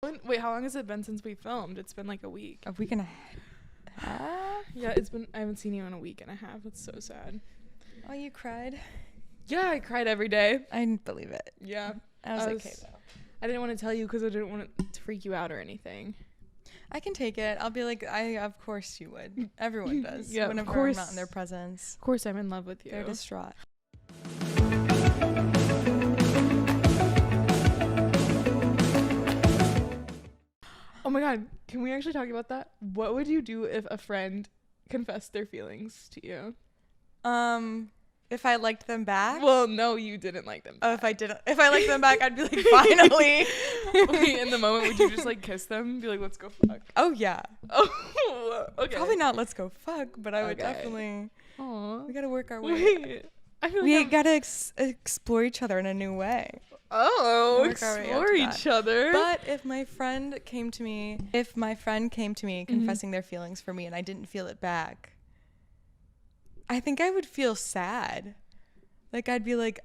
Wait, how long has it been since we filmed? It's been like a week. A week and a half? Yeah, I haven't seen you in a week and a half. It's so sad. Oh, you cried? Yeah, I cried every day. I didn't believe it. Yeah. I was okay, though. I didn't want to tell you because I didn't want it to freak you out or anything. I can take it. I'll be like, of course you would. Everyone does. Yeah, whenever of course. I'm not in their presence. Of course I'm in love with you. They're distraught. Oh my god, can we actually talk about that? What would you do if a friend confessed their feelings to you? If I liked them back? Well, no, you didn't like them back. Oh, if I liked them back, I'd be like, finally. Wait, in the moment, would you just like kiss them? Be like, let's go fuck. Oh, yeah. Oh, okay. Probably not let's go fuck, but I would Okay. definitely. Aww. We gotta work our way. Wait. I feel like We gotta explore each other in a new way. work our way explore up to each that. Other. But if my friend came to me confessing their feelings for me and I didn't feel it back, I think I would feel sad. Like, I'd be like,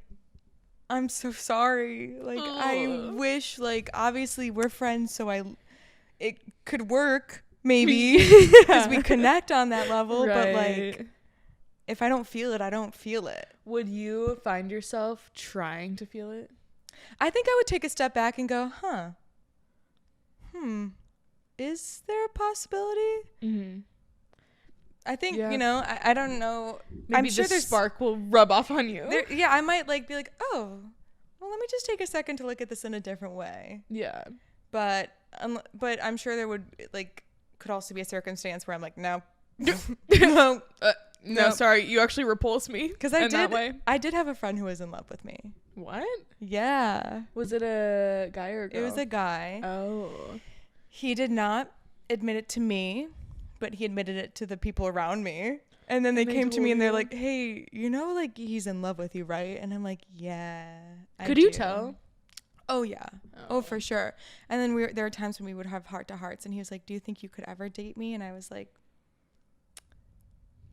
I'm so sorry. Like, I wish, like, obviously we're friends, so it could work, maybe, because we connect on that level. Right. But, like, if I don't feel it, I don't feel it. Would you find yourself trying to feel it? I think I would take a step back and go, is there a possibility? Mm-hmm. I think, Yeah. I don't know. Maybe I'm sure the there's spark will rub off on you. yeah, I might like be like, oh, well, let me just take a second to look at this in a different way. Yeah. But I'm sure there would could also be a circumstance where I'm like, no, No, Nope. sorry, you actually repulse me. because that way. I did have a friend who was in love with me. What? Yeah, Was it a guy or a girl? it was a guy. Oh. He did not admit it to me, but he admitted it to the people around me. And then they came to me and they're told like, hey, like he's in love with you, right? And I'm like, yeah. I Could you do." tell? Oh, yeah. Oh, for sure. And then there were times when we would have heart to hearts and he was like, do you think you could ever date me? And I was like,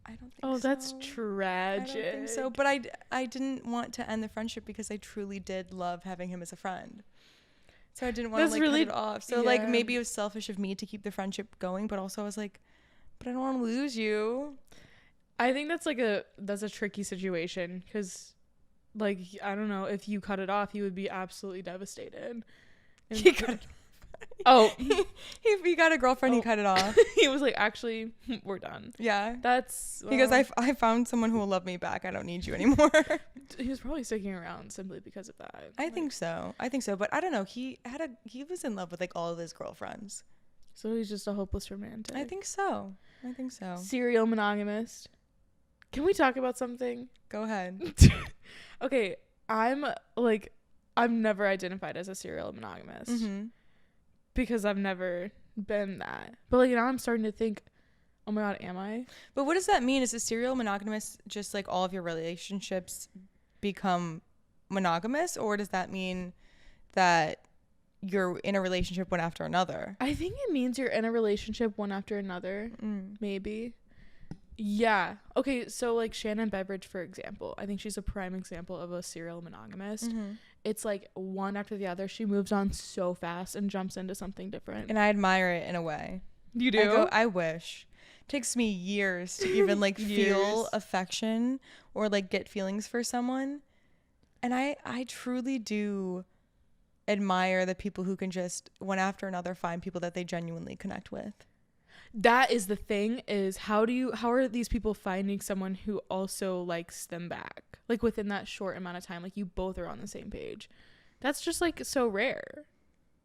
I don't think so. Oh, that's tragic. I don't think so. But I didn't want to end the friendship because I truly did love having him as a friend. So I didn't want That's to really- cut it off. So yeah. maybe it was selfish of me to keep the friendship going, but also I was like, but I don't want to lose you. I think that's that's a tricky situation because, like, I don't know, if you cut it off, you would be absolutely devastated. And He cut it Oh, he got a girlfriend, he Oh. cut it off. he was like, actually, we're done. Yeah. That's He goes, I found someone who will love me back. I don't need you anymore. he was probably sticking around simply because of that. I think so. But I don't know. He was in love with like all of his girlfriends. So he's just a hopeless romantic. I think so. Serial monogamist. Can we talk about something? Go ahead. Okay, I'm never identified as a serial monogamist Mm-hmm. because I've never been that. But like now I'm starting to think, oh my god, am I? But what does that mean? Is a serial monogamous just like all of your relationships become monogamous, or does that mean that you're in a relationship one after another? I think it means you're in a relationship one after another. Maybe. Yeah. Okay, so like Shannon Beveridge, for example. I think she's a prime example of a serial monogamist. Mm-hmm. It's like one after the other. She moves on so fast and jumps into something different. And I admire it in a way. You do? I wish. It takes me years to even like feel affection or like get feelings for someone. And I truly do admire the people who can just one after another find people that they genuinely connect with. That is the thing, is how are these people finding someone who also likes them back, like within that short amount of time, like you both are on the same page? That's just like so rare.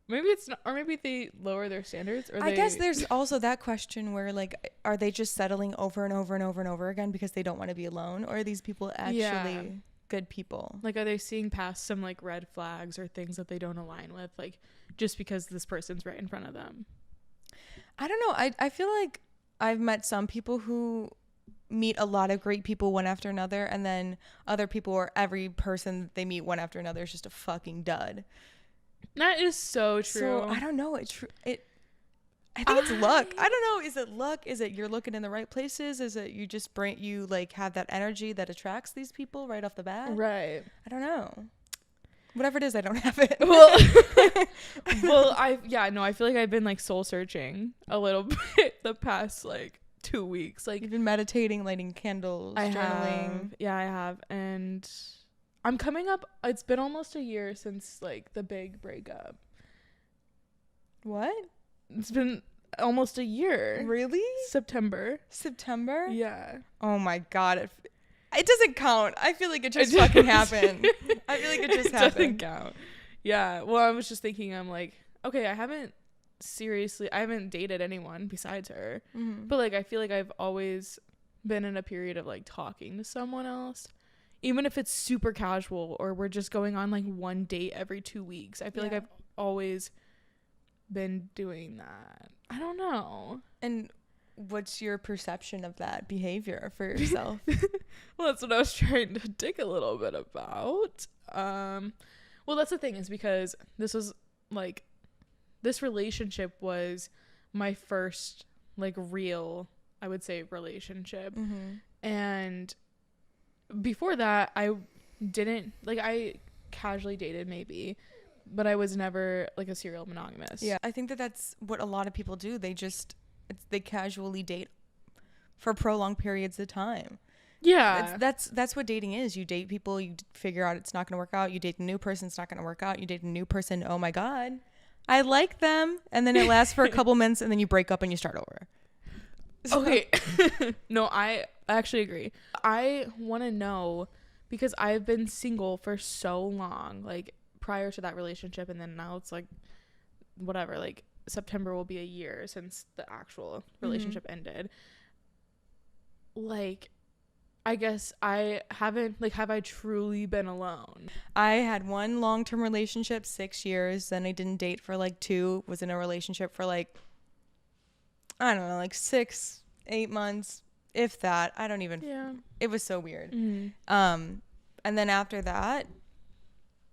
Maybe it's not, or maybe they lower their standards, or I guess there's also that question where like, are they just settling over and over and over and over again because they don't want to be alone, or are these people actually good people? Like, are they seeing past some like red flags or things that they don't align with, like just because this person's right in front of them? I don't know. I feel like I've met some people who meet a lot of great people one after another, and then other people where every person they meet one after another is just a fucking dud. That is so true. So I don't know. I think it's luck. I don't know. Is it luck? Is it you're looking in the right places? Is it you just you like have that energy that attracts these people right off the bat? Right. I don't know. Whatever it is, I don't have it. I feel like I've been like soul searching a little bit the past like 2 weeks. Like you've been meditating, lighting candles, journaling. I have. And I'm coming up, it's been almost a year since like the big breakup. What? It's been almost a year. Really? September? Yeah. Oh my God. It doesn't count. I feel like it just fucking happened. I feel like it just happened. Doesn't count. Yeah. Well, I was just thinking, I'm like, okay, I haven't dated anyone besides her. Mm-hmm. But like, I feel like I've always been in a period of like talking to someone else. Even if it's super casual or we're just going on like one date every 2 weeks. I feel like I've always been doing that. I don't know. And what's your perception of that behavior for yourself? Well, that's what I was trying to dig a little bit about. Well, that's the thing, is because this relationship was my first like real, I would say, relationship. Mm-hmm. And before that, I casually dated maybe, but I was never like a serial monogamous. Yeah, I think that's what a lot of people do. They casually date for prolonged periods of time. Yeah. That's what dating is. You date people, you figure out it's not going to work out. You date a new person, it's not going to work out. You date a new person, oh my God, I like them. And then it lasts for a couple months and then you break up and you start over. Okay. No, I actually agree. I want to know, because I've been single for so long, like prior to that relationship, and then now it's like whatever, like September will be a year since the actual relationship ended. Like, I guess I haven't, like, have I truly been alone? I had one long-term relationship, 6 years. Then I didn't date for like 2, was in a relationship for like, I don't know, like 6-8 months, if that. I don't even, it was so weird. Mm-hmm. And then after that,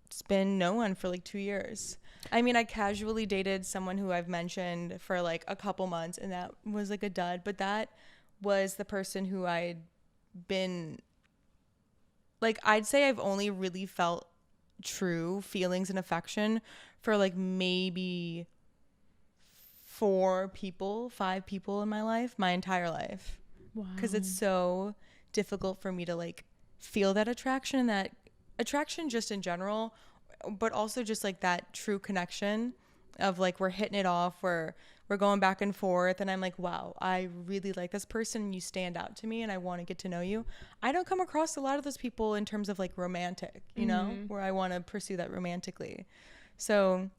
it's been no one for like 2 years. I mean, I casually dated someone who I've mentioned for like a couple months, and that was like a dud. But that was the person who I'd been, like, I'd say I've only really felt true feelings and affection for like maybe 5 people in my life, my entire life. Wow. Because it's so difficult for me to like feel that attraction just in general, but also just like that true connection of like we're hitting it off, we're going back and forth, and I'm like, wow, I really like this person, and you stand out to me and I want to get to know you. I don't come across a lot of those people in terms of like romantic, you know, where I want to pursue that romantically. So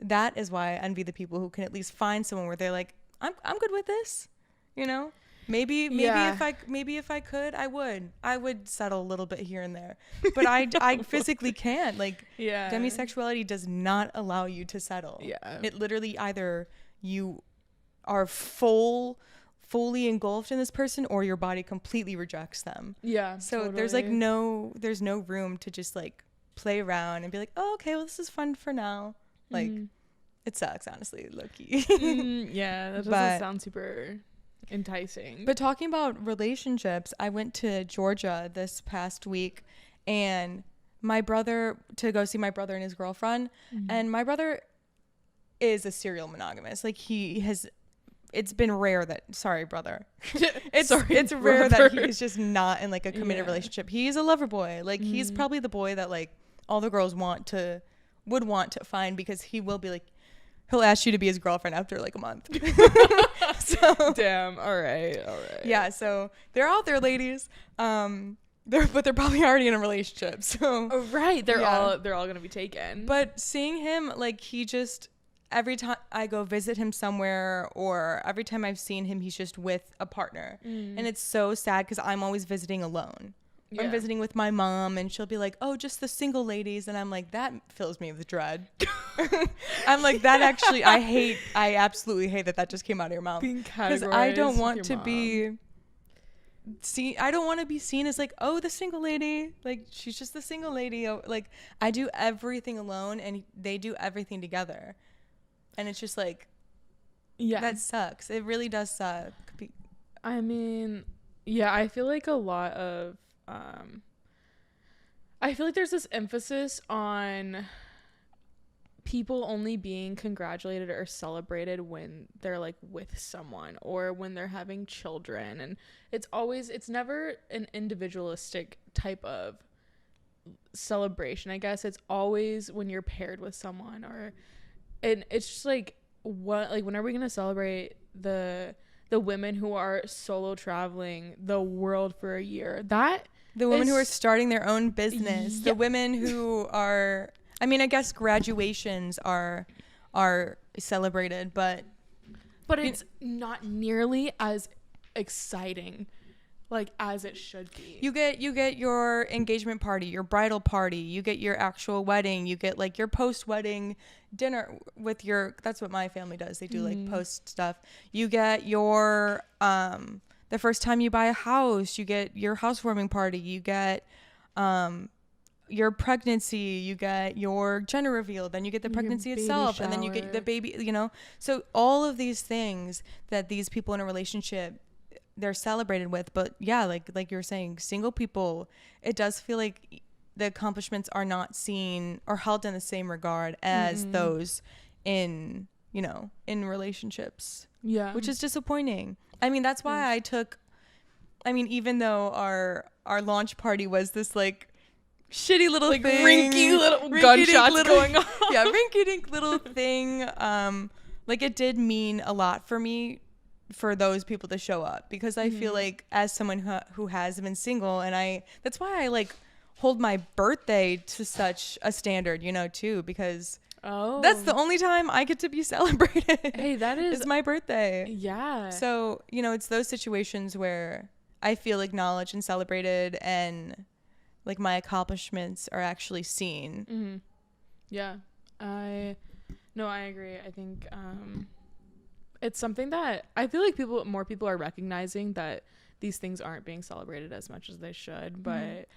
that is why I envy the people who can at least find someone where they're like, I'm good with this, you know. Maybe if I could, I would settle a little bit here and there, but I physically can't. Like, demisexuality does not allow you to settle. Yeah, it literally either you are fully engulfed in this person, or your body completely rejects them. Yeah. So totally. there's no room to just like play around and be like, oh, okay, well, this is fun for now. Like, it sucks, honestly, low-key. Yeah, that doesn't sound super enticing. But talking about relationships, I went to Georgia this past week, and to go see my brother and his girlfriend, and my brother is a serial monogamous. Like, it's been rare that, sorry brother, it's rare that he's just not in like a committed relationship. He's a lover boy. Like, he's probably the boy that like all the girls would want to find, because he will be like, he'll ask you to be his girlfriend after like a month. So, damn. All right. Yeah. So they're out there, ladies. They're probably already in a relationship. So right. They're all gonna be taken. But seeing him, like, he just, every time I go visit him somewhere, or every time I've seen him, he's just with a partner, and it's so sad because I'm always visiting alone. Yeah. I'm visiting with my mom, and she'll be like, oh, just the single ladies. And I'm like, that fills me with dread. I'm like, that actually, I absolutely hate that just came out of your mouth. Because I don't want to be seen as like, oh, the single lady. Like, she's just the single lady. Oh, like, I do everything alone, and they do everything together. And it's just like, yeah, that sucks. It really does suck. I mean, yeah, I feel like a lot of I feel like there's this emphasis on people only being congratulated or celebrated when they're like with someone or when they're having children, and it's never an individualistic type of celebration. I guess it's always when you're paired with someone, and it's just like, what, like, when are we gonna celebrate the women who are solo traveling the world for a year? The women who are starting their own business, Yeah. the women who are, I mean, I guess graduations are celebrated, but it's not nearly as exciting, like, as it should be. you get your engagement party, your bridal party, you get your actual wedding, you get like your post-wedding dinner with your, that's what my family does. They do like post stuff. You get your the first time you buy a house, you get your housewarming party, you get your pregnancy, you get your gender reveal, then you get the pregnancy itself, and then you get the baby, you know. So all of these things that these people in a relationship, they're celebrated with. But yeah, like you're saying, single people, it does feel like the accomplishments are not seen or held in the same regard as those in, you know, in relationships. Yeah. Which is disappointing. I mean, that's why even though our launch party was this like shitty little like thing, rinky little gunshots going on. Yeah, rinky-dink little thing. Like, it did mean a lot for me for those people to show up, because I feel like, as someone who has been single, and that's why I like hold my birthday to such a standard, you know, too, because that's the only time I get to be celebrated. Hey, that is it's my birthday. Yeah. So, you know, it's those situations where I feel acknowledged and celebrated, and like my accomplishments are actually seen. Yeah. I agree. I think it's something that I feel like more people are recognizing, that these things aren't being celebrated as much as they should, but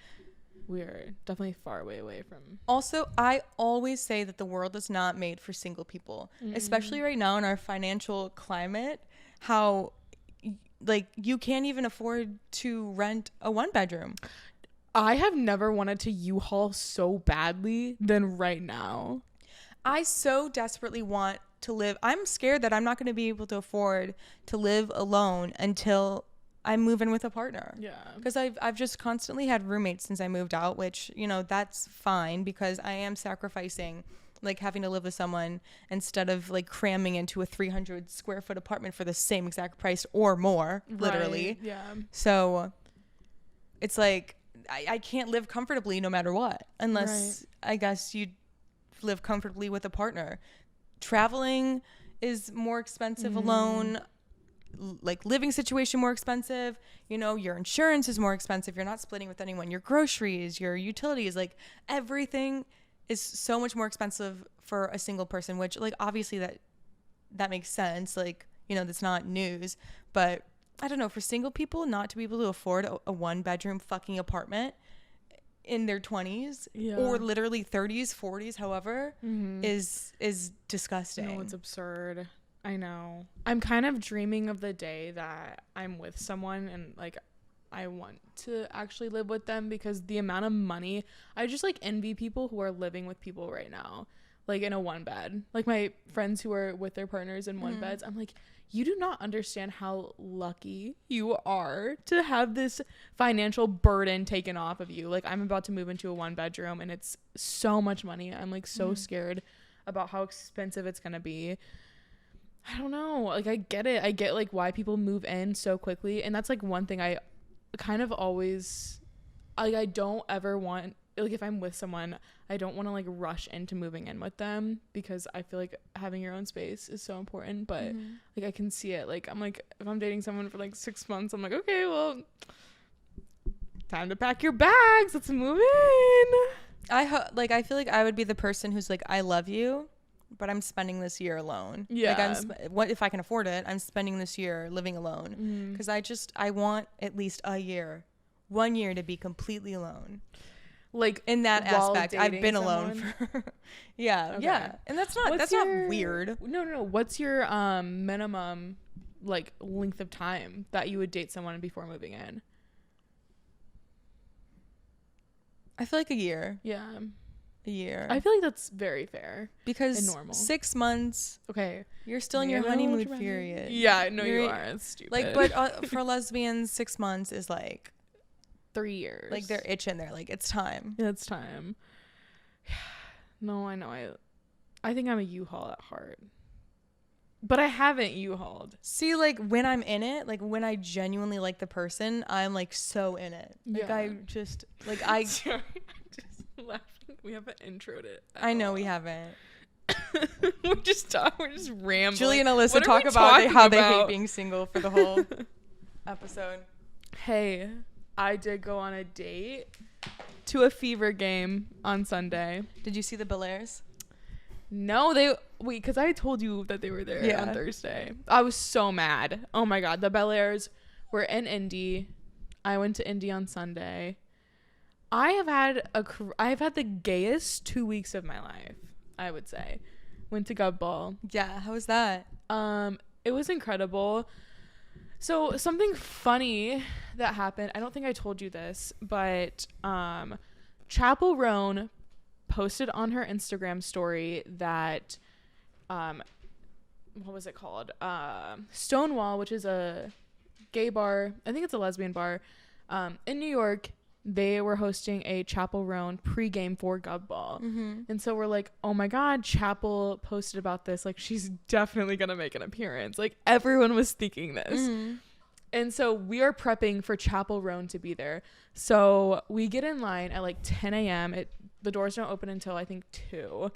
we're definitely far away from. Also, I always say that the world is not made for single people, especially right now in our financial climate, how like you can't even afford to rent a 1-bedroom. I have never wanted to U-Haul so badly than right now. I so desperately want to live. I'm scared that I'm not going to be able to afford to live alone until I move in with a partner. Yeah. Because I've just constantly had roommates since I moved out, which, you know, that's fine, because I am sacrificing like having to live with someone instead of like cramming into a 300 square foot apartment for the same exact price or more, literally. Right, yeah. So it's like I can't live comfortably no matter what, unless I guess you live comfortably with a partner. Traveling is more expensive alone. Like, living situation more expensive, you know, your insurance is more expensive, you're not splitting with anyone, your groceries, your utilities, like everything is so much more expensive for a single person, which like obviously that makes sense, like, you know, that's not news, but I don't know, for single people not to be able to afford a 1-bedroom fucking apartment in their 20s or literally 30s, 40s, however, is disgusting. No, it's absurd. I know. I'm kind of dreaming of the day that I'm with someone and like I want to actually live with them, because the amount of money, I just like envy people who are living with people right now, like in a 1-bed. Like my friends who are with their partners in 1-beds, I'm like, you do not understand how lucky you are to have this financial burden taken off of you. Like, I'm about to move into a 1-bedroom and it's so much money. I'm like so scared about how expensive it's going to be. I don't know. Like, I get it. I get like why people move in so quickly. And that's like one thing I kind of always, like, I don't ever want, like, if I'm with someone, I don't want to like rush into moving in with them, because I feel like having your own space is so important. But like, I can see it. Like, I'm like, if I'm dating someone for like 6 months, I'm like, okay, well, time to pack your bags. Let's move in. I feel like I would be the person who's like, I love you, but I'm spending this year alone. Yeah. Like, what if I can afford it? I'm spending this year living alone, because I want at least 1 year to be completely alone. Like, in that aspect, I've been alone for yeah. And that's not weird. No. What's your minimum like length of time that you would date someone before moving in? I feel like a year. Yeah. A year. I feel like that's very fair. Because and normal. 6 months. Okay. You're still in your honeymoon period. Yeah, no, you are. It's stupid. Like, but for lesbians, 6 months is like 3 years. Like they're itching. They're like, it's time. Yeah, it's time. No, I know. I think I'm a U-Haul at heart. But I haven't U-Hauled. See, like when I'm in it, like when I genuinely like the person, I'm like so in it. Like yeah. I just like I. Sorry, I'm just laughing. We haven't introed it. I know we haven't. We're just rambling. Julia and Alyssa talk about how they hate being single for the whole episode. Hey, I did go on a date to a Fever game on Sunday. Did you see the Bel-Airs? No, because I told you that they were there on Thursday. I was so mad. Oh my God. The Bel-Airs were in Indy. I went to Indy on Sunday. I have had the gayest 2 weeks of my life, I would say. Went to Gov Ball. Yeah. How was that? It was incredible. So something funny that happened. I don't think I told you this, but Chappell Roan posted on her Instagram story that what was it called? Stonewall, which is a gay bar. I think it's a lesbian bar in New York. They were hosting a Chappell Roan pregame for Gov Ball. Mm-hmm. And so we're like, oh my God, Chappell posted about this. Like, she's definitely going to make an appearance. Like, everyone was thinking this. Mm-hmm. And so we are prepping for Chappell Roan to be there. So we get in line at like 10 a.m. The doors don't open until I think 2.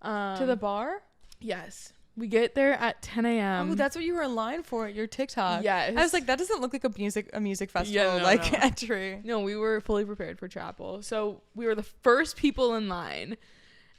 To the bar? Yes. We get there at 10 a.m. Oh, that's what you were in line for at your TikTok. Yes. I was like, that doesn't look like a music festival no. entry. No, we were fully prepared for Chappell. So we were the first people in line.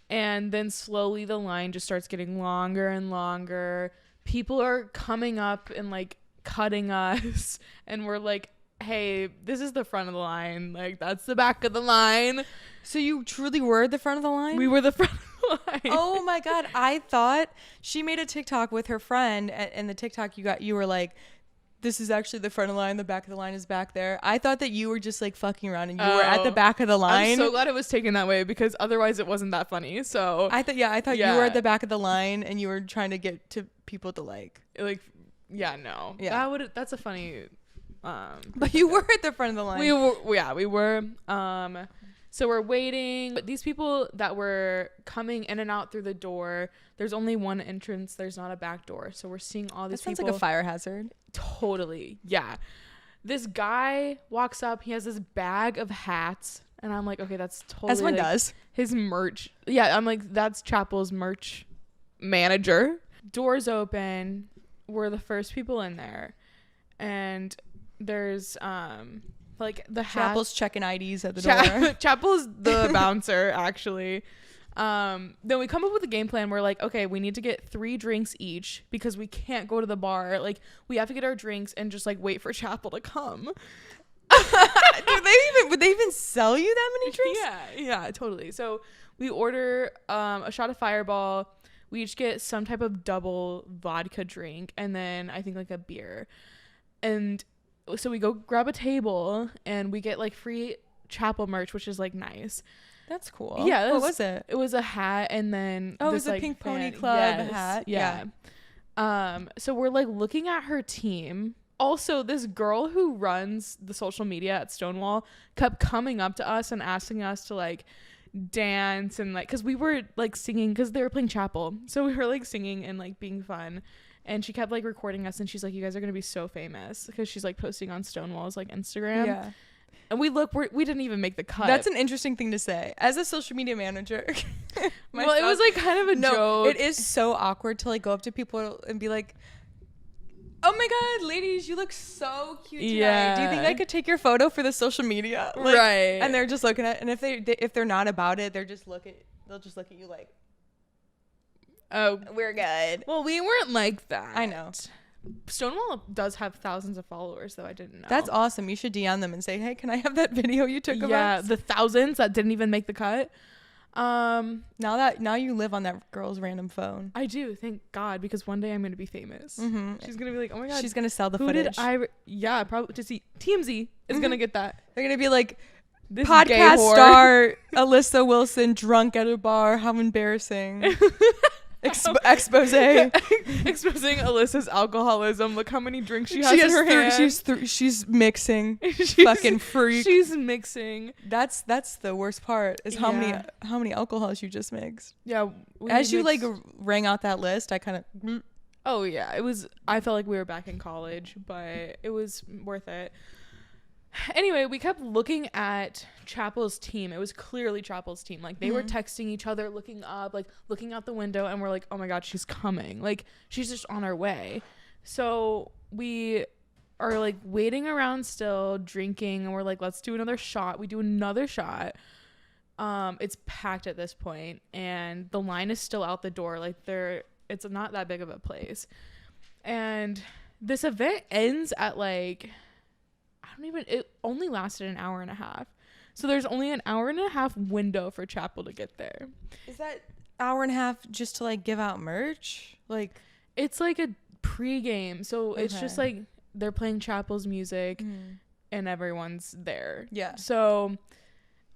And then slowly the line just starts getting longer and longer. People are coming up and like cutting us. And we're like, hey, this is the front of the line. Like, that's the back of the line. So you truly were the front of the line? We were the front of the line. Oh my God. I thought she made a TikTok with her friend, and the TikTok you were like, this is actually the front of the line. The back of the line is back there. I thought that you were just like fucking around and you were at the back of the line. I'm so glad it was taken that way because otherwise it wasn't that funny. So I thought you were at the back of the line and you were trying to get to people to like, no. Yeah. That's a funny, but you were at the front of the line. We were. So we're waiting. But these people that were coming in and out through the door, there's only one entrance. There's not a back door. So we're seeing all these people. That sounds like a fire hazard. Totally. Yeah. This guy walks up. He has this bag of hats. And I'm like, okay, that's totally. As one does. His merch. Yeah, I'm like, that's Chappell's merch manager. Doors open. We're the first people in there. And there's like the Chappell's checking IDs at the door. Chappell's the bouncer actually. Then we come up with a game plan. We're like, okay, we need to get 3 drinks each because we can't go to the bar. Like, we have to get our drinks and just like wait for Chappell to come. Would they even sell you that many drinks? Yeah, totally. So we order a shot of Fireball. We each get some type of double vodka drink and then I think like a beer. And so we go grab a table and we get like free Chappell merch, which is like nice. That's cool. Yeah. What was it? It was a hat and then it was a Pink Pony Club hat. Yeah. So we're like looking at her team. Also, this girl who runs the social media at Stonewall kept coming up to us and asking us to like dance and like, because we were like singing because they were playing Chappell. So we were like singing and like being fun. And she kept like recording us and she's like, you guys are going to be so famous because she's like posting on Stonewall's like Instagram. Yeah. And we didn't even make the cut. That's an interesting thing to say. As a social media manager. Well, it was like kind of a joke. It is so awkward to like go up to people and be like, oh my God, ladies, you look so cute tonight. Yeah. Do you think I could take your photo for the social media? Like, right. And they're just looking at, and if they're not about it, they'll just look at you like, oh, we're good. Well, we weren't like that. I know. Stonewall does have thousands of followers, though. I didn't know. That's awesome. You should DM them and say, hey, can I have that video you took of us? Yeah, the thousands that didn't even make the cut. Now you live on that girl's random phone. I do, thank God, because one day I'm going to be famous. Mm-hmm. She's going to be like, oh my God. She's going to sell the footage. Yeah, probably to see TMZ is going to get that. They're going to be like, This podcast gay whore. star LyssaWilso drunk at a bar. How embarrassing. Expose. Exposing Alyssa's alcoholism. Look how many drinks she has in her hand. She's mixing. She's fucking freak. She's mixing. That's the worst part is how many alcohols you just mixed. Yeah. As you like rang out that list, I kind of. Oh yeah, I felt like we were back in college, but it was worth it. Anyway, we kept looking at Chappell's team. It was clearly Chappell's team. Like, they were texting each other, looking up, like, looking out the window, and we're like, oh my God, she's coming. Like, she's just on her way. So we are, like, waiting around still, drinking, and we're like, let's do another shot. We do another shot. It's packed at this point, and the line is still out the door. Like, it's not that big of a place. And this event ends at, like... it only lasted an hour and a half. So there's only an hour and a half window for Chappell to get there. Is that hour and a half just to like give out merch? Like, it's like a pregame. So it's just like they're playing Chappell's music and everyone's there. Yeah. So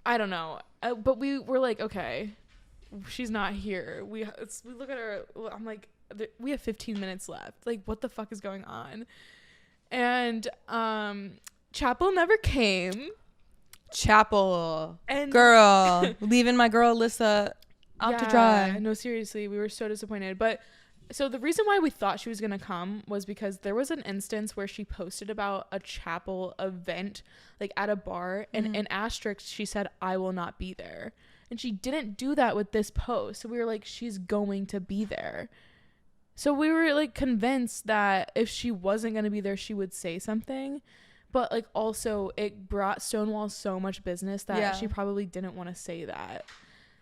I don't know. But we were like, okay, she's not here. We look at her. I'm like, we have 15 minutes left. Like, what the fuck is going on? And Chappell never came. Chappell. And girl. Leaving my girl Lyssa out to dry. No, seriously. We were so disappointed. But so the reason why we thought she was going to come was because there was an instance where she posted about a Chappell event, like at a bar. And in asterisk, she said, I will not be there. And she didn't do that with this post. So we were like, she's going to be there. So we were like convinced that if she wasn't going to be there, she would say something. But like also it brought Stonewall so much business that she probably didn't want to say that.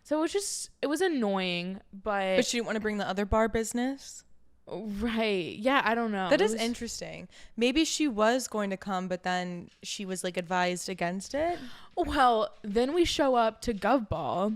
So it was annoying, but she didn't want to bring the other bar business. Right. Yeah, I don't know. That is interesting. Maybe she was going to come, but then she was like advised against it. Well, then we show up to Gov Ball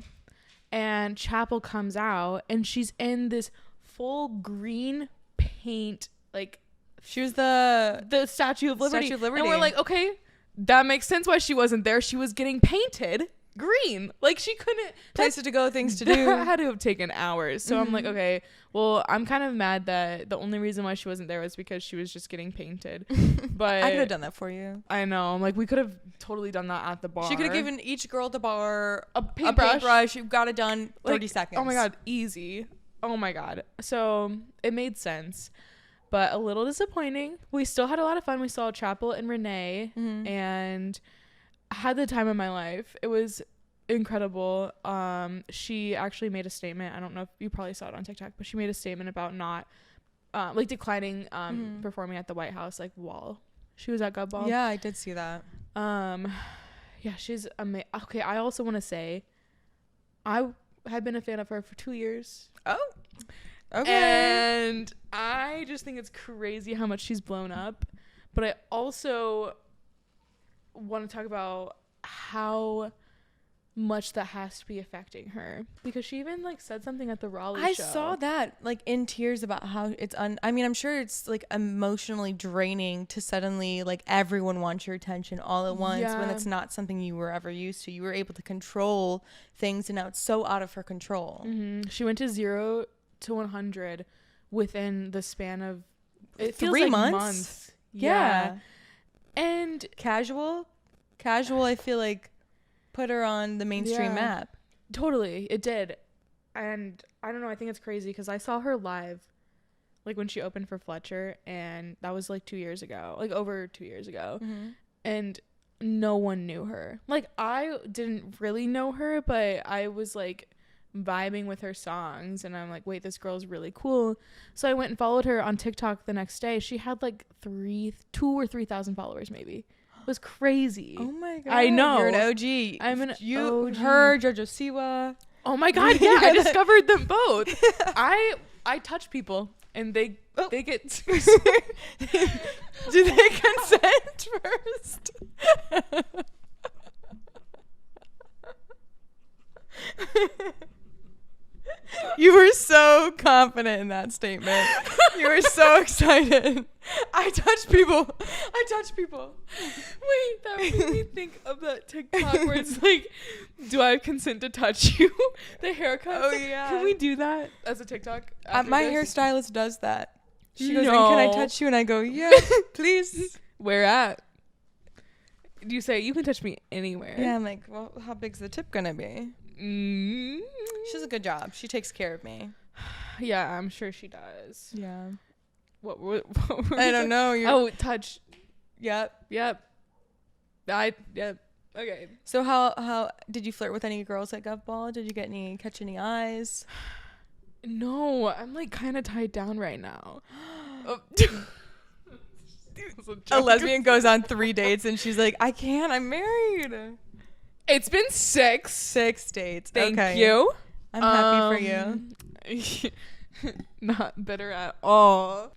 and Chappell comes out and she's in this full green paint, like she was the Statue of Liberty. And we're like, okay, that makes sense why she wasn't there. She was getting painted green. Like, she couldn't. Places to go, things to do. That had to have taken hours. So I'm like, okay, well, I'm kind of mad that the only reason why she wasn't there was because she was just getting painted. But I could have done that for you. I know. I'm like, we could have totally done that at the bar. She could have given each girl at the bar a paintbrush. You got it done 30 seconds. Oh my God, easy. Oh my God. So it made sense, but a little disappointing. We still had a lot of fun. We saw Chappell and Renee and had the time of my life. It was incredible. She actually made a statement. I don't know if you probably saw it on TikTok, but she made a statement about not like declining performing at the White House like while she was at Gov Ball. Yeah, I did see that. Yeah, she's amazing. Okay, I also want to say I had been a fan of her for 2 years. Oh, okay. And I just think it's crazy how much she's blown up. But I also want to talk about how much that has to be affecting her, because she even like said something at the Raleigh show. I saw that, like, in tears about how it's I mean, I'm sure it's like emotionally draining to suddenly like everyone wants your attention all at once when it's not something you were ever used to. You were able to control things, and now it's so out of her control. She went to 0 to 100 within the span of 3 months. Yeah. And casual, I feel like put her on the mainstream map. Totally, it did. And I don't know, I think it's crazy because I saw her live like when she opened for Fletcher, and that was like 2 years ago, like over 2 years ago. And no one knew her. Like, I didn't really know her, but I was like vibing with her songs, and I'm like, wait, this girl's really cool. So I went and followed her on TikTok the next day. She had like 2,000 or 3,000 followers maybe. It was crazy. Oh my God. I know. You're an OG. I'm an OG. Her, Jojo Siwa. Oh my God, yeah. I discovered them both. I touch people and they get do they consent first? You were so confident in that statement. You were so excited. I touch people. Wait, that made me think of that TikTok where it's like, do I consent to touch you? The haircut. Oh, yeah. Can we do that as a TikTok? My this? hairstylist does that. She goes, No. "And can I touch you?" And I go, "Yeah, please." Where at? Do you say, you can touch me anywhere? Yeah, I'm like, well, how big's the tip gonna be? Mm. She does a good job. She takes care of me. Yeah, I'm sure she does. Yeah. What I don't know. Oh, touch. Yep. Yep. Okay. So how did you flirt with any girls at Gov Ball? Did you catch any eyes? No, I'm like kind of tied down right now. A lesbian goes on 3 dates and she's like, I can't. I'm married. It's been 6. 6 dates. Thank okay. you. I'm happy for you. Not bitter at all.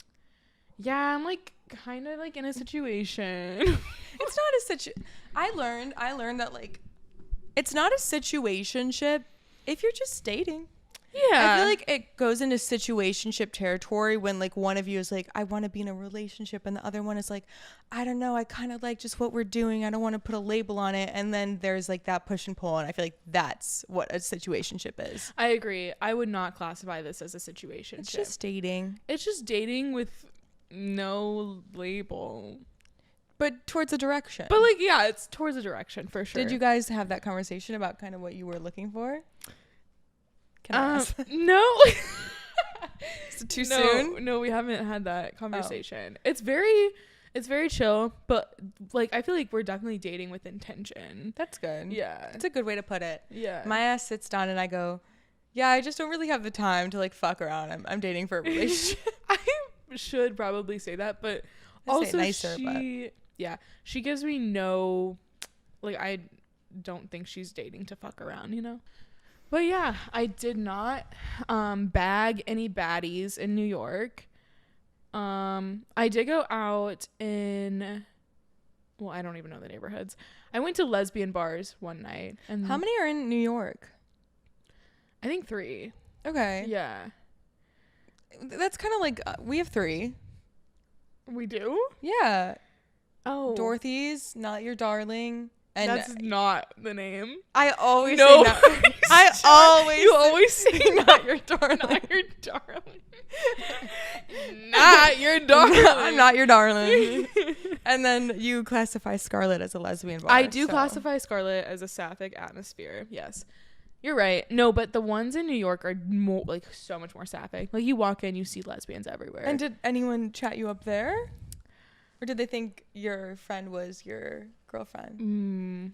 Yeah, I'm like kind of like in a situation. It's not a I learned that like it's not a situationship if you're just dating. Yeah. I feel like it goes into situationship territory when like one of you is like, I want to be in a relationship, and the other one is like, I don't know, I kind of like just what we're doing, I don't want to put a label on it. And then there's like that push and pull, and I feel like that's what a situationship is. I agree. I would not classify this as a situation. It's just dating. It's just dating with no label. But towards a direction. But like, yeah, it's towards a direction for sure. Did you guys have that conversation about kind of what you were looking for? Can I ask? No. Is it too soon? No, we haven't had that conversation. Oh. It's very chill, but like I feel like we're definitely dating with intention. That's good. Yeah. It's a good way to put it. Yeah. My ass sits down and I go, yeah, I just don't really have the time to like fuck around. I'm dating for a relationship. I should probably say that, but I also nicer, she gives me no, like, I don't think she's dating to fuck around, you know? But yeah, I did not bag any baddies in New York. I did go out in, well, I don't even know the neighborhoods. I went to lesbian bars one night. And how many are in New York? I think 3. Okay. Yeah. That's kind of like, we have 3. We do? Yeah. Oh. Dorothy's, Not Your Darling. And that's not the name. I always say that. You always say Not Your Darling. Not Your Darling. Not Your Darling. I'm Not Your Darling. And then you classify Scarlet as a lesbian bar. I do classify Scarlet as a sapphic atmosphere. Yes. You're right. No, but the ones in New York are more, like, so much more sapphic. Like, you walk in, you see lesbians everywhere. And did anyone chat you up there? Or did they think your friend was your girlfriend?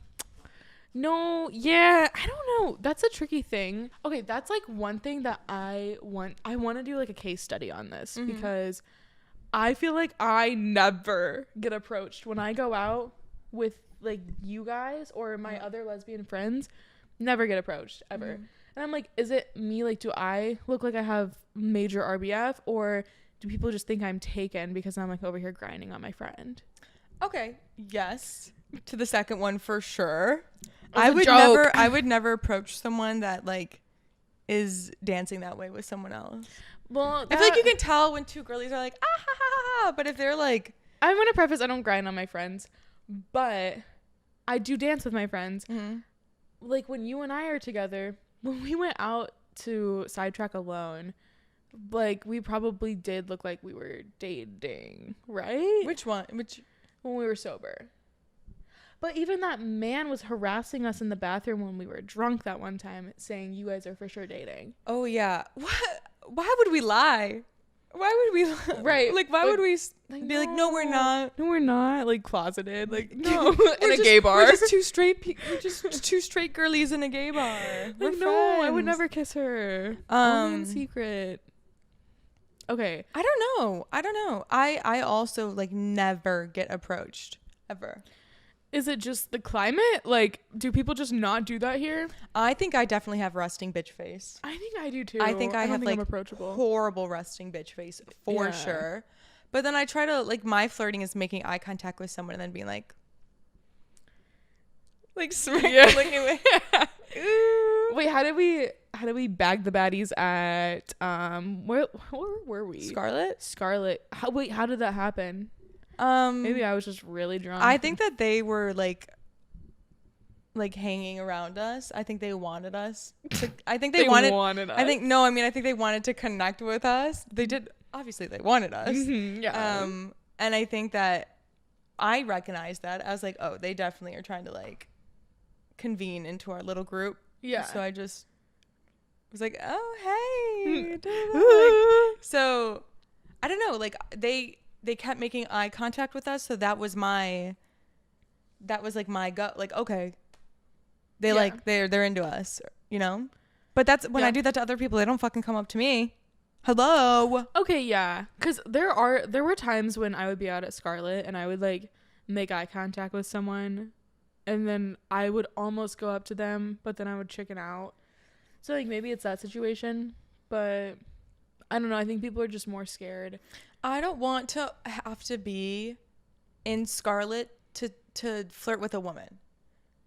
No, yeah, I don't know. That's a tricky thing. Okay, that's like one thing that I want to do like a case study on this, because I feel like I never get approached when I go out with like you guys or my other lesbian friends. Never get approached ever. And I'm like, is it me? Like, do I look like I have major RBF, or do people just think I'm taken because I'm like over here grinding on my friend? Okay. Yes. To the second one for sure. I would never approach someone that like is dancing that way with someone else. Well, I feel like you can tell when 2 girlies are like, ah ha ha ha, but if they're like, I'm gonna preface, I don't grind on my friends, but I do dance with my friends. Like when you and I are together, when we went out to Sidetrack alone, like we probably did look like we were dating, right? Which one? When we were sober. But even that man was harassing us in the bathroom when we were drunk that one time, saying you guys are for sure dating. Oh yeah. What? Why would we lie? Why would we lie? Right. Like why would we be like, no, we're not. No, we're not. Like closeted. Like no, in a gay bar. We're just 2 straight. We're just 2 straight girlies in a gay bar. We're like, friends. no, I would never kiss her. Only in secret. Okay. I don't know. I also like never get approached ever. Is it just the climate? Like, do people just not do that here? I think I definitely have resting bitch face. I think I do too. I think I have like I'm approachable. Horrible resting bitch face for sure. But then I try to like, my flirting is making eye contact with someone and then being like looking away. Wait, how bag the baddies at where were we? Scarlet. How did that happen? Maybe I was just really drunk. I think that they were like hanging around us. I think they wanted us to, I think they wanted us. I think they wanted to connect with us. They did, obviously they wanted us. Yeah. And I think that I recognized that. I was like, oh, they definitely are trying to like convene into our little group. Yeah. So I just was like, oh, hey. So I don't know, like they kept making eye contact with us, so that was like my gut, like, okay, they're into us, you know. But that's when I do that to other people, they don't fucking come up to me. Hello. Okay, yeah, because there were times when I would be out at Scarlet and I would like make eye contact with someone, and then I would almost go up to them, but then I would chicken out. So like maybe it's that situation, but I don't know. I think people are just more scared. I don't want to have to be in Scarlet to flirt with a woman.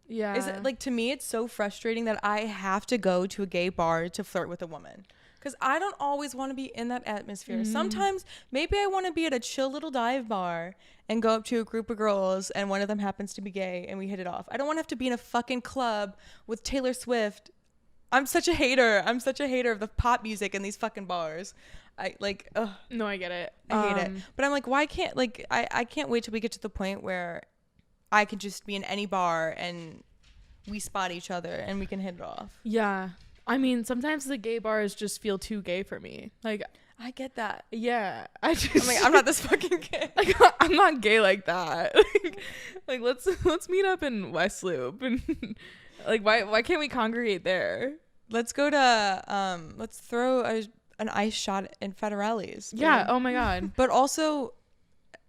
Yeah. Is it, like, to me, it's so frustrating that I have to go to a gay bar to flirt with a woman. Because I don't always want to be in that atmosphere. Mm-hmm. Sometimes maybe I want to be at a chill little dive bar and go up to a group of girls and one of them happens to be gay and we hit it off. I don't want to have to be in a fucking club with Taylor Swift. I'm such a hater of the pop music in these fucking bars. I like, ugh. No, I get it. I hate it. But I'm like, why can't, like, I can't wait till we get to the point where I can just be in any bar and we spot each other and we can hit it off. Yeah. I mean, sometimes the gay bars just feel too gay for me. Like, I get that. Yeah. I'm like, I'm not this fucking gay. Like, I'm not gay like that. like let's meet up in West Loop and like why can't we congregate there? Let's go to let's throw an ice shot in Federelli's. Yeah. Oh my god. But also,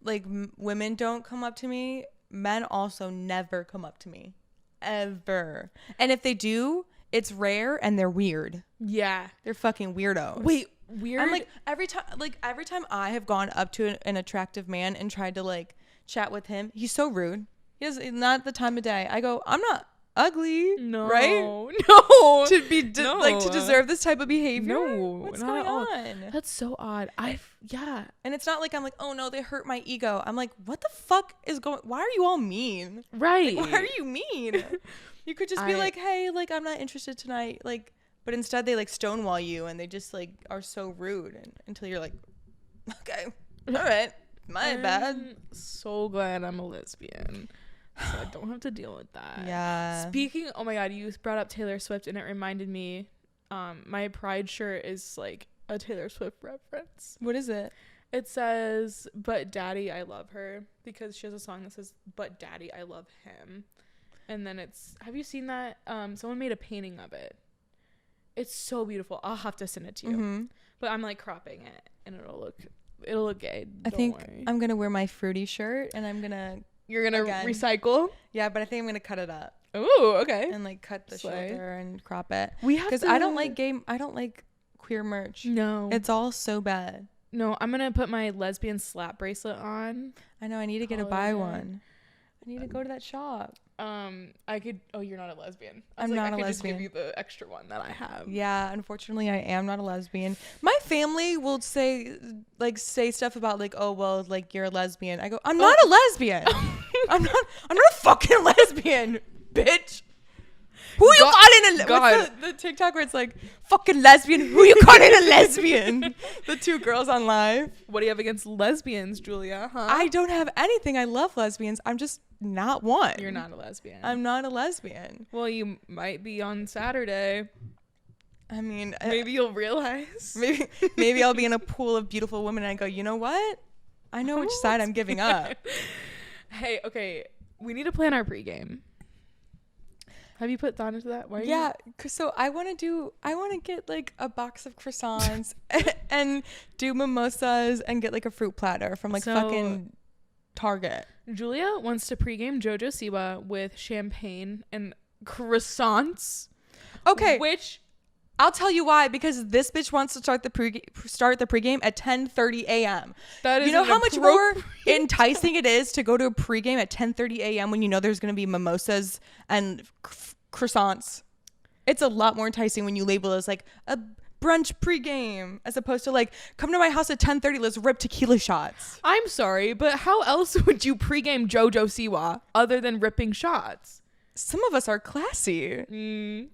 like, women don't come up to me. Men also never come up to me, ever. And if they do, it's rare and they're weird. Yeah, they're fucking weirdos. Wait, weird? I'm like, every time I have gone up to an attractive man and tried to like chat with him, he's so rude. He has not the time of day. I go, I'm not ugly, no, right? No, to be to deserve this type of behavior. No, what's going on? That's so odd. Yeah, and it's not like I'm like, oh no, they hurt my ego. I'm like, what the fuck is going? Why are you all mean? Right? Like, why are you mean? You could just be like, hey, like, I'm not interested tonight, like. But instead they like stonewall you and they just like are so rude until you're like, okay, all right, my bad. I'm so glad I'm a lesbian. So I don't have to deal with that. Yeah. Speaking, oh my god, you brought up Taylor Swift and it reminded me, my Pride shirt is like a Taylor Swift reference. What is it? It says, "But Daddy, I love her," because she has a song that says, "But Daddy, I love him." And then have you seen that? Someone made a painting of it. It's so beautiful. I'll have to send it to you. Mm-hmm. But I'm like cropping it and it'll look gay. I think I'm going to wear my fruity shirt and You're going to recycle? Yeah, but I think I'm going to cut it up. Ooh, okay. And like cut the shoulder and crop it. Because I don't like queer merch. No. It's all so bad. No, I'm going to put my lesbian slap bracelet on. I know, I need to buy one. I need to go to that shop. You're not a lesbian. I'm not a lesbian. I could just give you the extra one that I have. Yeah, unfortunately I am not a lesbian. My family will say stuff about like, oh well, like, you're a lesbian. I go, I'm not a lesbian. I'm not a fucking lesbian, bitch. Who you calling a what's the TikTok where it's like, fucking lesbian? Who you calling a lesbian? The two girls on live. What do you have against lesbians, Julia? Huh? I don't have anything. I love lesbians. I'm just not one. You're not a lesbian. I'm not a lesbian. Well, you might be on Saturday. I mean, maybe you'll realize. Maybe I'll be in a pool of beautiful women and I go, you know what? I know which side I'm giving up. Hey, okay. We need to plan our pregame. Have you put thought into that? So I want to get like a box of croissants and do mimosas and get like a fruit platter from like fucking Target. Julia wants to pregame JoJo Siwa with champagne and croissants. Okay. Which I'll tell you why, because this bitch wants to start the pregame at 10:30 a.m. That is, you know how much more enticing it is to go to a pregame at 10:30 a.m. when you know there's going to be mimosas and croissants. it's a lot more enticing when you label it as like a brunch pregame as opposed to like, come to my house at 10:30, let's rip tequila shots. I'm sorry, but how else would you pregame JoJo Siwa other than ripping shots? Some of us are classy.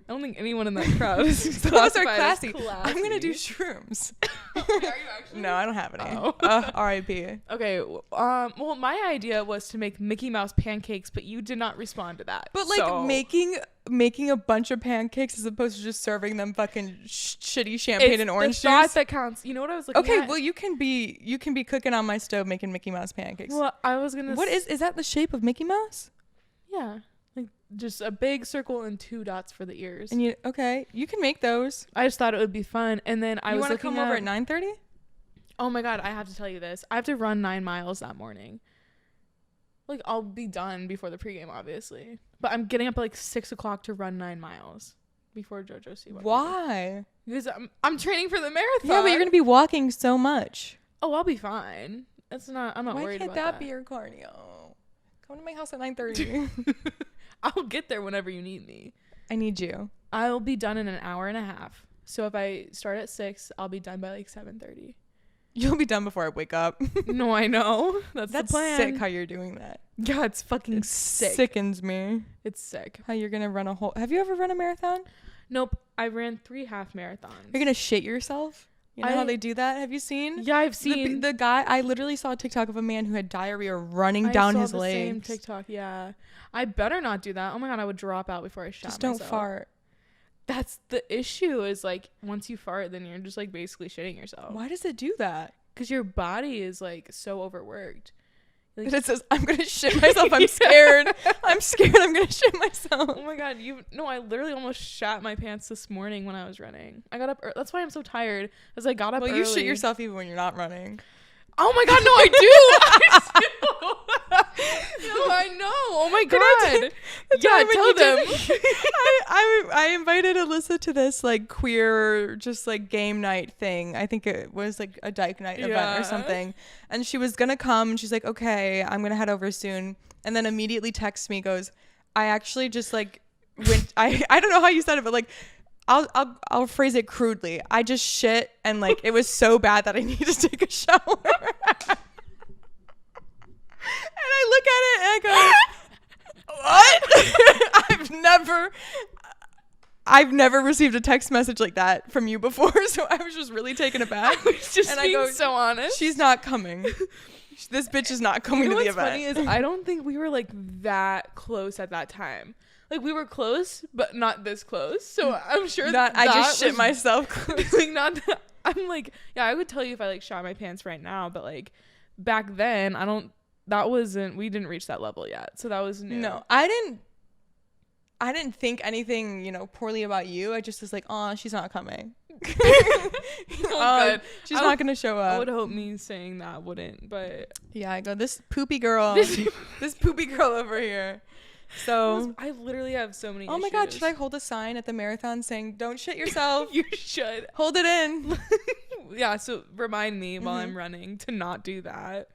I don't think anyone in that crowd is Some of us are classy. I'm gonna do shrooms. Are you actually? No, I don't have any. Oh. R.I.P. Okay. Well, my idea was to make Mickey Mouse pancakes, but you did not respond to that. But like making a bunch of pancakes as opposed to just serving them fucking shitty champagne and orange juice. The thought juice. that counts. You know what I was looking at? Okay, well you can be cooking on my stove making Mickey Mouse pancakes. Well, I was gonna. What is that the shape of Mickey Mouse? Yeah, like just a big circle and 2 dots for the ears. And you can make those. I just thought it would be fun, and then I was want to looking come over at 9:30? Oh my god, I have to tell you this. I have to run 9 miles that morning. Like, I'll be done before the pregame, obviously. But I'm getting up at like 6 o'clock to run 9 miles before JoJo Siwa. Why? Because I'm training for the marathon. Yeah, but you're gonna be walking so much. Oh, I'll be fine. I'm not worried about that. Why can't that be your cardio? Come to my house at 9:30. I'll get there whenever you need me. I need you. I'll be done in an hour and a half. So if I start at 6, I'll be done by like 7:30. You'll be done before I wake up. No, I know. That's the plan. Sick how you're doing that. Yeah, it's fucking sick. Sickens me. It's sick. How you're gonna run a whole... Have you ever run a marathon? Nope. I ran 3 half marathons. You're gonna shit yourself? You know how they do that? Have you seen? Yeah, I've seen. The guy... I literally saw a TikTok of a man who had diarrhea running down his legs. Same TikTok, yeah. I better not do that. Oh my god, I would drop out before I shot myself. Just don't fart. That's the issue, is like once you fart, then you're just like basically shitting yourself. Why does it do that? Because your body is like so overworked. Like, it says, I'm gonna shit myself. I'm scared. I'm scared I'm gonna shit myself. Oh my god, I literally almost shat my pants this morning when I was running. I got up that's why I'm so tired, because I got up early. You shit yourself even when you're not running. Oh my god, no, I do. No, I know. Oh my god. Yeah, tell them. I invited Alyssa to this like queer just like game night thing. I think it was like a dyke night event or something. And she was gonna come and she's like, okay, I'm gonna head over soon. And then immediately texts me, goes, I actually just like went I don't know how you said it, but like I'll phrase it crudely. I just shit and like it was so bad that I need to take a shower. And I look at it and I go, what? I've never received a text message like that from you before, so I was just really taken aback. I was just being so honest. She's not coming. This bitch is not coming to the event. What's funny is I don't think we were like that close at that time. Like we were close, but not this close. So I'm sure that I just shit myself. Like not that. I'm like, yeah, I would tell you if I like shot my pants right now, but like back then, we didn't reach that level yet. So that was new. No, I didn't think anything, poorly about you. I just was like, oh, she's not coming. She's not going to show up. I would hope me saying that wouldn't, but yeah, I go, this poopy girl, this poopy girl over here. So I literally have so many issues. My God, should I hold a sign at the marathon saying, don't shit yourself? You should. Hold it in. Yeah, so remind me while I'm running to not do that.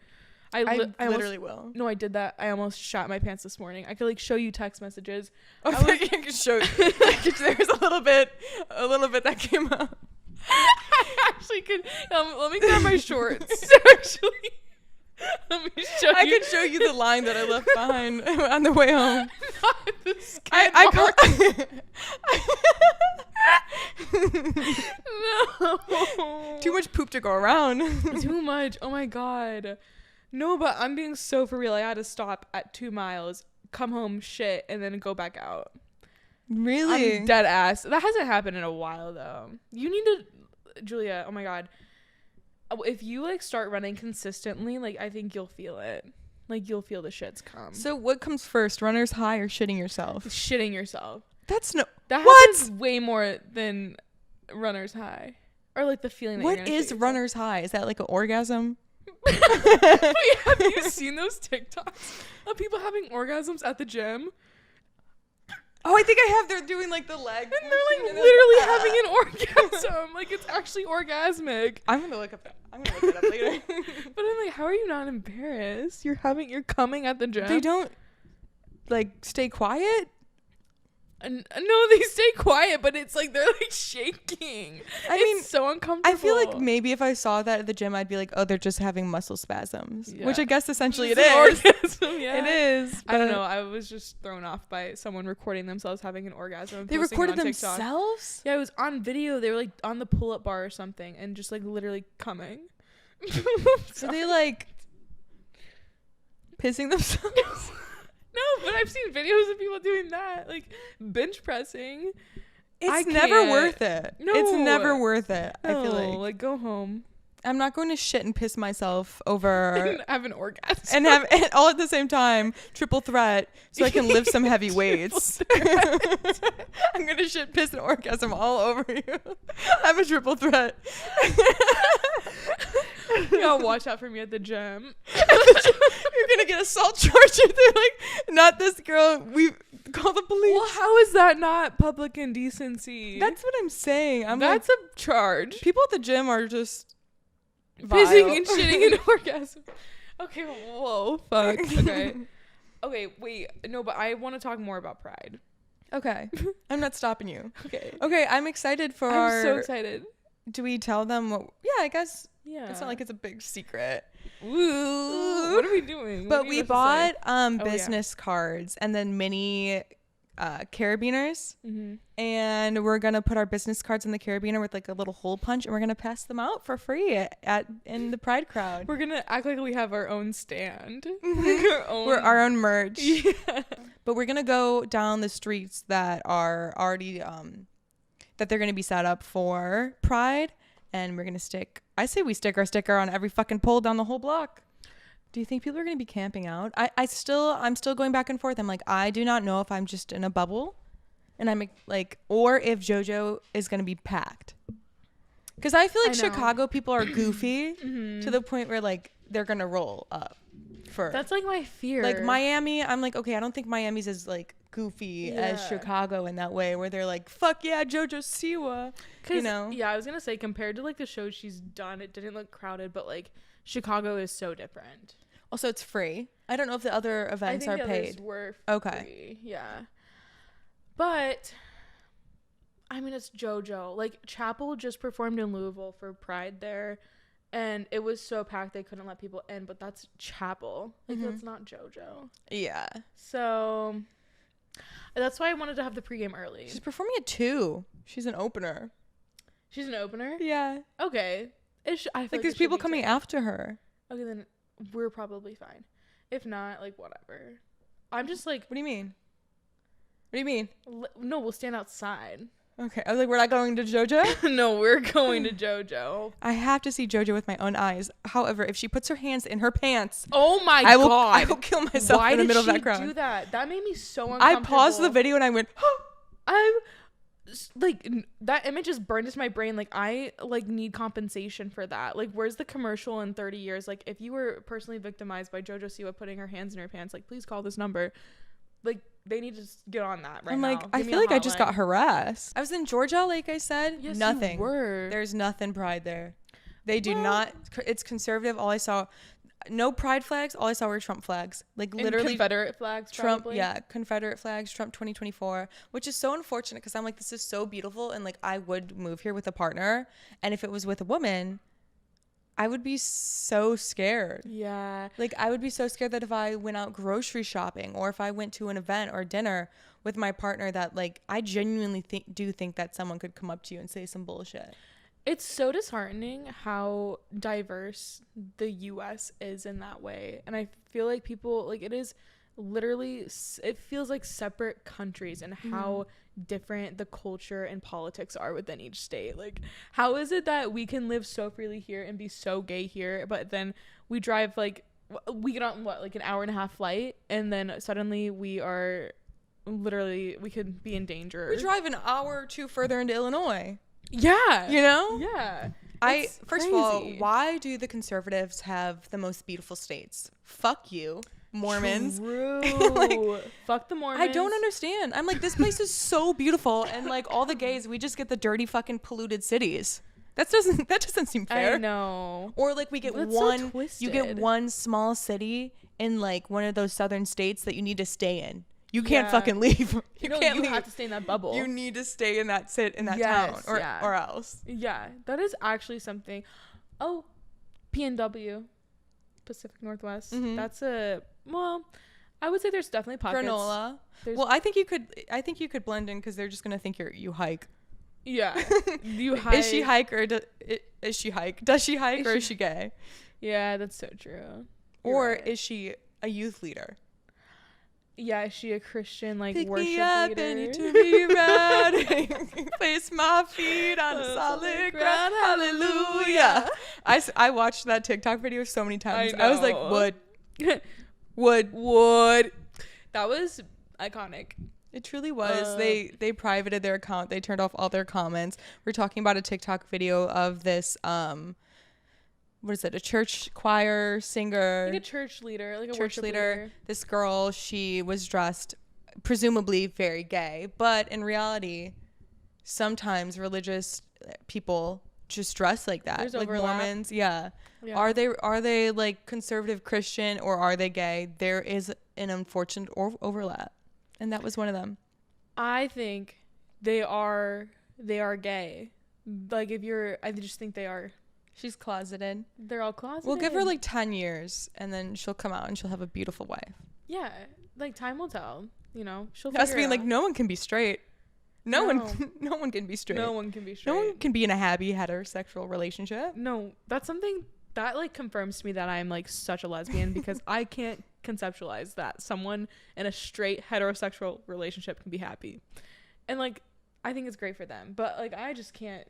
I literally will. No, I did that. I almost shot my pants this morning. I could like show you text messages. Oh, I can show you. There's a little bit that came up. I actually could. Let me grab my shorts. Actually, let me show you. I could show you the line that I left behind on the way home. Not the skid No. Too much poop to go around. Too much. Oh my god. No, but I'm being so for real. I had to stop at 2 miles, come home, shit, and then go back out. Really? I'm dead ass. That hasn't happened in a while though. You need to, Julia. Oh my god. If you like start running consistently, like I think you'll feel it. Like you'll feel the shits come. So what comes first, runner's high or shitting yourself? Shitting yourself. That happens way more than runner's high, or like the feeling. What is runner's high? Is that like an orgasm? Wait, have you seen those TikToks of people having orgasms at the gym? Oh, I think I have. They're doing like the leg. And they're like literally having an orgasm. Like it's actually orgasmic. I'm gonna look it up later. But I'm like, how are you not embarrassed? You're coming at the gym. They don't like stay quiet. No, they stay quiet, but it's like they're like shaking. It's so uncomfortable. I feel like maybe if I saw that at the gym, I'd be like, oh, they're just having muscle spasms, which I guess essentially it's it is. Orgasm, yeah. It is. I don't know. I was just thrown off by someone recording themselves having an orgasm. They recorded themselves? Yeah, it was on video. They were like on the pull-up bar or something and just like literally coming. So they like pissing themselves? No, but I've seen videos of people doing that, like bench pressing. It's never worth it. No, it's never worth it. No, I feel like go home. I'm not going to shit and piss myself over and have an orgasm and have it all at the same time. Triple threat, so I can lift some heavy weights. I'm gonna shit, piss, and orgasm all over you. I'm a triple threat. You gotta watch out for me at the gym. You're gonna get assault charges. They're like, not this girl. We call the police. Well, how is that not public indecency? That's what I'm saying. That's a charge. People at the gym are just pissing and shitting an orgasm. Okay, whoa, fuck. Okay, wait. No, but I want to talk more about Pride. Okay. I'm not stopping you. Okay, I'm excited for I'm so excited. Do we tell them what? Yeah, I guess. Yeah. It's not like it's a big secret. Ooh. What are we doing? But we bought business cards and then mini carabiners. Mm-hmm. And we're going to put our business cards in the carabiner with like a little hole punch, and we're going to pass them out for free in the Pride crowd. We're going to act like we have our own stand. We're our own merch. Yeah. But we're going to go down the streets that are already that they're going to be set up for Pride, and we're going to stick our sticker on every fucking pole down the whole block. Do you think people are going to be camping out? I'm still going back and forth. I'm like, I do not know if I'm just in a bubble, and I'm like, or if JoJo is going to be packed. Because I feel like Chicago people are goofy to the point where like they're going to roll up. That's like my fear. Like Miami, I'm like, okay, I don't think Miami's as like goofy as Chicago in that way, where they're like, fuck yeah, JoJo Siwa. You know? Yeah, I was gonna say, compared to like the shows she's done, it didn't look crowded, but like Chicago is so different. Also, it's free. I don't know if the other events are paid. Others were okay. Free. Yeah. But I mean, it's JoJo. Like Chappell just performed in Louisville for Pride there. And it was so packed they couldn't let people in, but that's Chappell. Like, that's not JoJo. Yeah. So, that's why I wanted to have the pregame early. She's performing at 2. She's an opener. She's an opener? Yeah. Okay. I feel like there's people coming after her. Okay, then we're probably fine. If not, like, whatever. I'm just like... What do you mean? What do you mean? No, we'll stand outside. Okay. I was like, we're not going to JoJo? No, we're going to JoJo. I have to see JoJo with my own eyes. However, if she puts her hands in her pants, oh my God, I will kill myself in the middle of that crowd. Why did she do that? That made me so uncomfortable. I paused the video and I went, I like that image just burned into my brain. Like I like need compensation for that. Like where's the commercial in 30 years? Like if you were personally victimized by JoJo Siwa putting her hands in her pants, like please call this number. Like they need to just get on that right now. I'm like, I feel like I just got harassed. I was in Georgia, like I said. Yes, nothing. You were. There's nothing Pride there. They do not. It's conservative. All I saw, no Pride flags. All I saw were Trump flags. Like literally Confederate flags. Trump, probably. yeah, Confederate flags. Trump 2024, which is so unfortunate because I'm like, this is so beautiful, and like I would move here with a partner, and if it was with a woman, I would be so scared. Yeah. Like I would be so scared that if I went out grocery shopping or if I went to an event or dinner with my partner, that like I genuinely think that someone could come up to you and say some bullshit. It's so disheartening how diverse the US is in that way. And I feel like people like it is literally, it feels like separate countries and how different the culture and politics are within each state. Like how is it that we can live so freely here and be so gay here, but then we drive like we get on like an hour and a half flight and then suddenly we are literally, we could be in danger. We drive an hour or two further into Illinois. Yeah, you know. Yeah. First of all, why do the conservatives have the most beautiful states? Fuck you, Mormons. True. Like, fuck the Mormons. I don't understand. I'm like, this place is so beautiful, and like all the gays, we just get the dirty fucking polluted cities. That doesn't seem fair. I know. Or like we get you get one small city in like one of those southern states that you need to stay in. You can't fucking leave. You can't you leave. have to stay in that bubble. You need to stay in that Yes, town or else. Yeah, that is actually something. Oh, PNW, Pacific Northwest. Mm-hmm. That's I would say there's definitely pockets. Granola. Well, I think you could blend in because they're just gonna think you hike. Yeah, you hike. Is she hike or is she hike? Does she hike or is she gay? Yeah, that's so true. Or is she a youth leader? Yeah, is she a Christian Pick worship me up leader? and you to be ready. Place my feet on the solid ground. Hallelujah. I watched that TikTok video so many times. I was like, would. That was iconic. It truly was. They privated their account. They turned off all their comments. We're talking about a TikTok video of this what is it? A church choir singer. Like a church leader, like a church worship leader. This girl, she was dressed presumably very gay, but in reality, sometimes religious people just dress like that. There's like overlap. Mormons. Yeah. Are they like conservative Christian or are they gay? There is an unfortunate overlap. And that was one of them. I think they are gay. Like I just think they are. She's closeted. They're all closeted. We'll give her like 10 years and then she'll come out and she'll have a beautiful wife. Yeah. Like time will tell. She'll Us being it like, out. no one can be straight. No one can be straight. No one can be straight. No one can be in a happy heterosexual relationship. No, that's something that like confirms to me that I'm like such a lesbian because I can't conceptualize that someone in a straight heterosexual relationship can be happy. And like I think it's great for them, but like I just can't.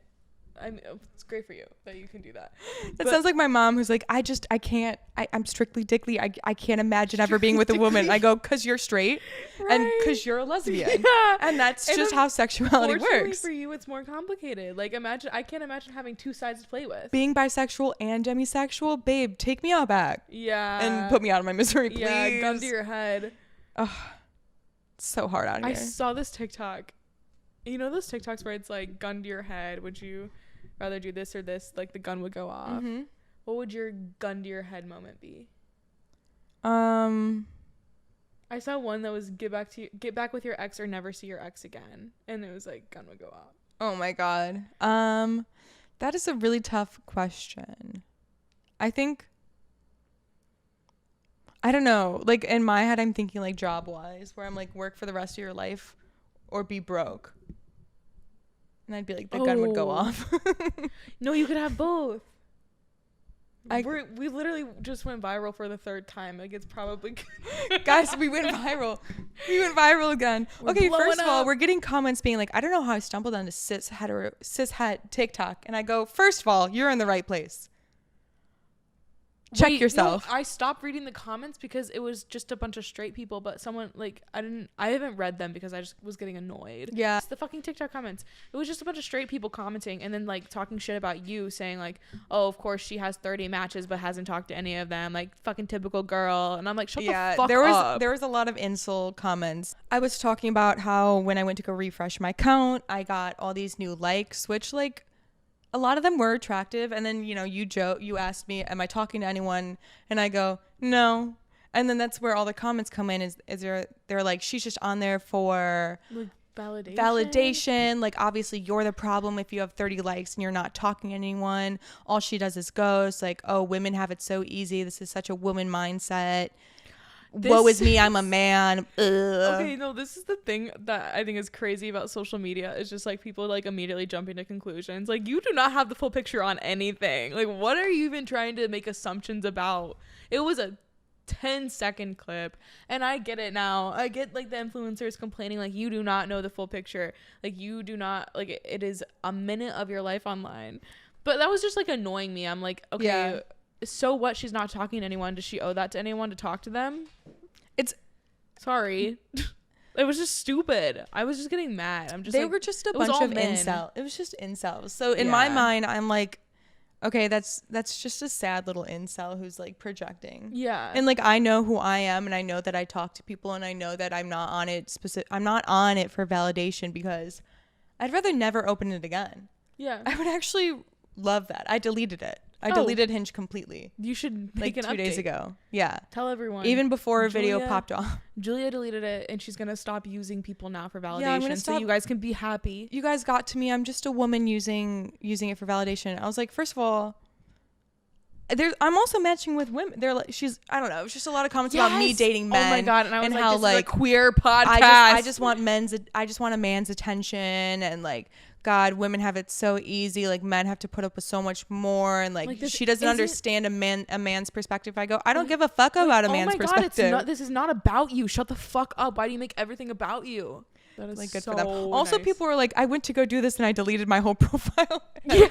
It's great for you that you can do that. That sounds like my mom who's like, I'm strictly dickly. I can't imagine ever being with a woman. I go, because you're straight and because you're a lesbian. Yeah. And that's just how sexuality works. For you, it's more complicated. Like I can't imagine having two sides to play with. Being bisexual and demisexual, babe, take me out back. Yeah. And put me out of my misery, please. Yeah, gun to your head. Oh, it's so hard out here. I saw this TikTok. You know those TikToks where it's like gun to your head? Would you rather do this or this? Like the gun would go off. Mm-hmm. What would your gun to your head moment be? I saw one that was get back with your ex or never see your ex again, and it was like gun would go off. Oh my god. That is a really tough question. I think, I don't know. Like in my head, I'm thinking like job wise, where I'm like work for the rest of your life, or be broke. And I'd be like, the gun would go off. No, you could have both. We literally just went viral for the third time. Like, it's probably... Guys, we went viral. We went viral again. Okay, first of all, we're getting comments being like, I don't know how I stumbled onto cishet TikTok. And I go, first of all, you're in the right place. Check yourself. No, I stopped reading the comments because it was just a bunch of straight people, but someone like I haven't read them because I just was getting annoyed. Yeah. It's the fucking TikTok comments. It was just a bunch of straight people commenting and then like talking shit about you, saying like, oh, of course she has 30 matches but hasn't talked to any of them. Like fucking typical girl. And I'm like, shut the fuck up. There was a lot of insult comments. I was talking about how when I went to go refresh my account, I got all these new likes, which like a lot of them were attractive. And then, you asked me, am I talking to anyone? And I go, no. And then that's where all the comments come in they're like, she's just on there for like validation. Like, obviously you're the problem if you have 30 likes and you're not talking to anyone. All she does is ghost. Like, oh, women have it so easy. This is such a woman mindset. Woe is me, I'm a man. Ugh. Okay, no, this is the thing that I think is crazy about social media. It's just like people like immediately jumping to conclusions. Like, you do not have the full picture on anything. Like, what are you even trying to make assumptions about? It was a 10-second clip, and I get it now. I get like the influencers complaining like you do not know the full picture. Like, you do not, like, it is a minute of your life online. But that was just like annoying me. I'm like, okay. Yeah. So what? She's not talking to anyone. Does she owe that to anyone to talk to them? Sorry. It was just stupid. I was just getting mad. They were just a bunch of incels. It was just incels. So in my mind, I'm like, okay, that's just a sad little incel who's like projecting. Yeah. And like I know who I am, and I know that I talk to people, and I know that I'm not on it I'm not on it for validation because I'd rather never open it again. Yeah. I would actually love that. I deleted it. I deleted Hinge completely. You should like make 2 days ago. Yeah. Tell everyone. Even before a video popped off. Julia deleted it, and she's gonna stop using people now for validation. Yeah, I'm gonna so you guys can be happy. You guys got to me. I'm just a woman using it for validation. I was like, first of all, I'm also matching with women. They're like, I don't know. It's just a lot of comments about me dating men. Oh my god! And I was how this like is a queer podcast. I just want a man's attention, and like, God, women have it so easy. Like, men have to put up with so much more, and like she doesn't understand a man's perspective. I go, I don't give a fuck about a man's perspective. Oh my god! This is not about you. Shut the fuck up. Why do you make everything about you? That is like good so for them. Also, nice. people were like, I went to go do this and I deleted my whole profile. Yeah.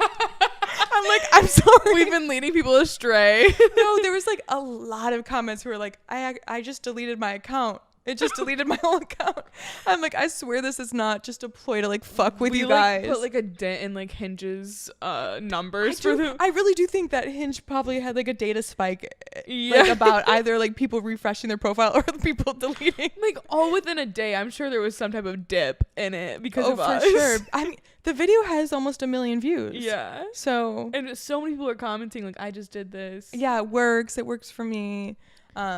I'm like, I'm sorry. We've been leading people astray. No, there was like a lot of comments who were like, I just deleted my account. It just deleted my whole account. I'm like, I swear this is not just a ploy to like fuck with you guys. Put like a dent in like Hinge's numbers for them. I really do think that Hinge probably had like a data spike, like about either like people refreshing their profile or people deleting. Like all within a day, I'm sure there was some type of dip in it because of us. For sure. I mean, the video has almost 1 million views. Yeah. So. And so many people are commenting like, I just did this. Yeah, it works. It works for me.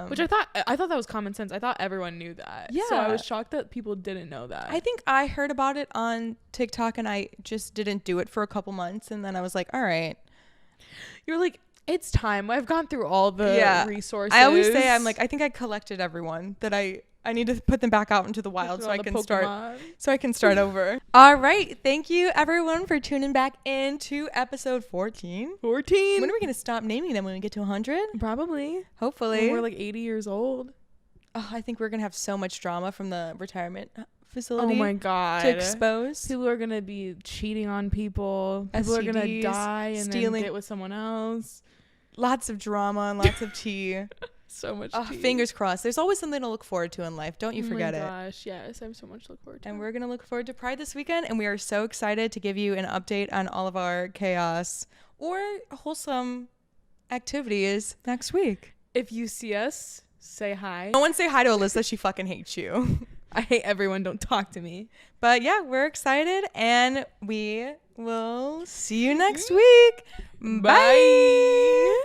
Which I thought that was common sense. I thought everyone knew that. Yeah. So I was shocked that people didn't know that. I think I heard about it on TikTok and I just didn't do it for a couple months. And then I was like, all right. You're like, it's time. I've gone through all the resources. I always say, I'm like, I think I collected everyone that I need to put them back out into the wild so I can start over. All right. Thank you everyone for tuning back into episode 14. 14. When are we going to stop naming them? When we get to 100? Probably. Hopefully. When we're like 80 years old. Oh, I think we're going to have so much drama from the retirement facility. Oh my god. To expose. People are going to be cheating on people. People are going to die and then get with someone else. Lots of drama and lots of tea. So much tea. Fingers crossed. There's always something to look forward to in life. Don't you forget it. Oh my gosh, yes. I have so much to look forward to. And we're going to look forward to Pride this weekend. And we are so excited to give you an update on all of our chaos or wholesome activities next week. If you see us, say hi. No one say hi to Alyssa. She fucking hates you. I hate everyone. Don't talk to me. But yeah, we're excited. And we will see you next week. Bye.